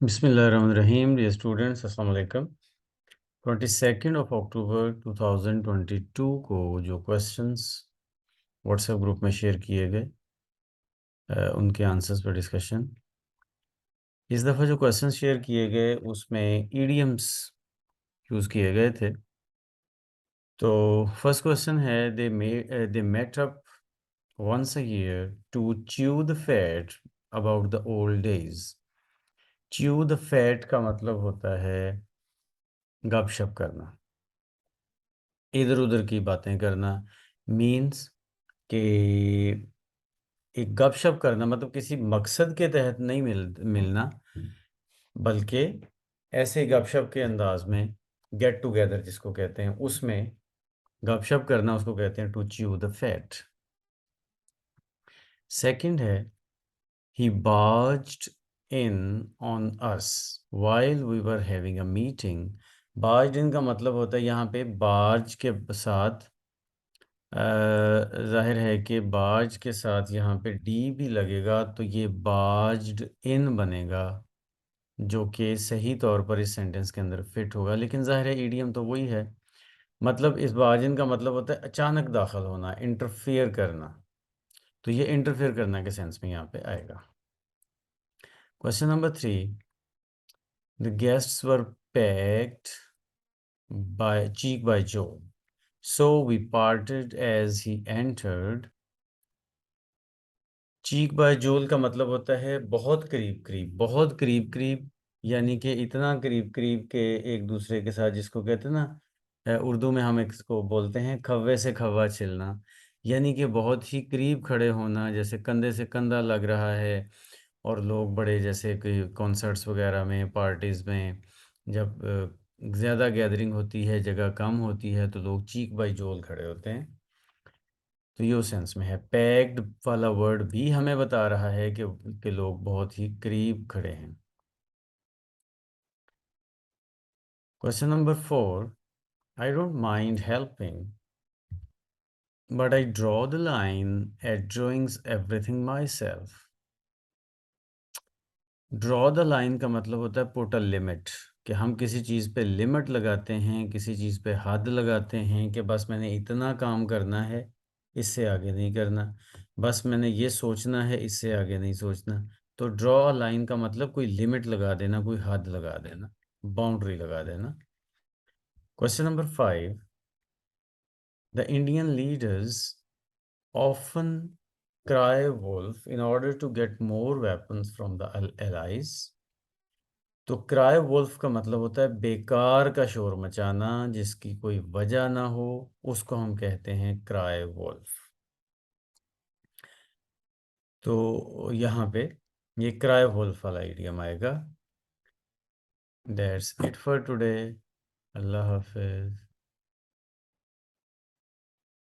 बिस्मिल्लाहिर्रहमानिर्रहीम dear students अस्सलाम वालेकुम। 22 अक्टूबर 2022 को जो क्वेश्चंस व्हाट्सएप ग्रुप में शेयर किए गए उनके आंसर्स पर डिस्कशन। इस दफ़ा जो क्वेश्चंस शेयर किए गए उसमें ईडियम्स यूज़ किए गए थे। तो फर्स्ट क्वेश्चन है they met up once a year to chew the fat about the old days. Chew the fat का मतलब होता है गपशप करना, इधर उधर की बातें करना। मीन्स कि एक गपशप करना मतलब किसी मकसद के तहत नहीं मिलना, बल्कि ऐसे गपशप के अंदाज में गेट टुगेदर जिसको कहते हैं उसमें गपशप करना, उसको कहते हैं to chew the fat. Second है he barged in on us while we were having a meeting. Barged in का मतलब होता है यहाँ पे बार्ज के साथ जाहिर है कि बाज के साथ यहाँ पे डी भी लगेगा तो ये बाज्ड इन बनेगा, जो कि सही तौर पर इस सेंटेंस के अंदर फिट होगा। लेकिन जाहिर है ईडियम तो वही है। मतलब इस बाजिन का मतलब होता है अचानक दाखिल होना, इंटरफियर करना। तो ये इंटरफियर करना के सेंस में यहाँ पे आएगा। Question number 3, the guests were packed by Joe, so we parted as he entered। Cheek by jowl का मतलब होता है बहुत करीब करीब, बहुत करीब करीब, यानी कि इतना करीब करीब के एक दूसरे के साथ, जिसको कहते हैं ना उर्दू में हम इसको बोलते हैं खव्वे से खव्वा छिलना। यानी कि बहुत ही करीब खड़े होना, जैसे कंधे से कंधा लग रहा है। और लोग बड़े जैसे कि कॉन्सर्ट्स वगैरह में, पार्टीज़ में जब ज़्यादा गैदरिंग होती है, जगह कम होती है, तो लोग चीक बाय जोल खड़े होते हैं। तो ये सेंस में है। पैक्ड वाला वर्ड भी हमें बता रहा है कि लोग बहुत ही करीब खड़े हैं। Question number 4, I don't mind helping but I draw the line at drawings everything my self. Draw the line का मतलब होता है पुट अ लिमिट, कि हम किसी चीज़ पे लिमिट लगाते हैं, किसी चीज़ पे हद लगाते हैं कि बस मैंने इतना काम करना है, इससे आगे नहीं करना। बस मैंने ये सोचना है, इससे आगे नहीं सोचना। तो ड्रॉ अ लाइन का मतलब कोई लिमिट लगा देना, कोई हद लगा देना, बाउंड्री लगा देना। Question number 5, the Indian leaders often cry wolf in order to get more weapons from the allies। तो क्राई वुल्फ का मतलब होता है बेकार का शोर मचाना, जिसकी कोई वजह ना हो, उसको हम कहते हैं क्राई वुल्फ। तो यहाँ पे ये क्राई वुल्फ वाला इडियम आएगा। That's it for today. Allah Hafiz.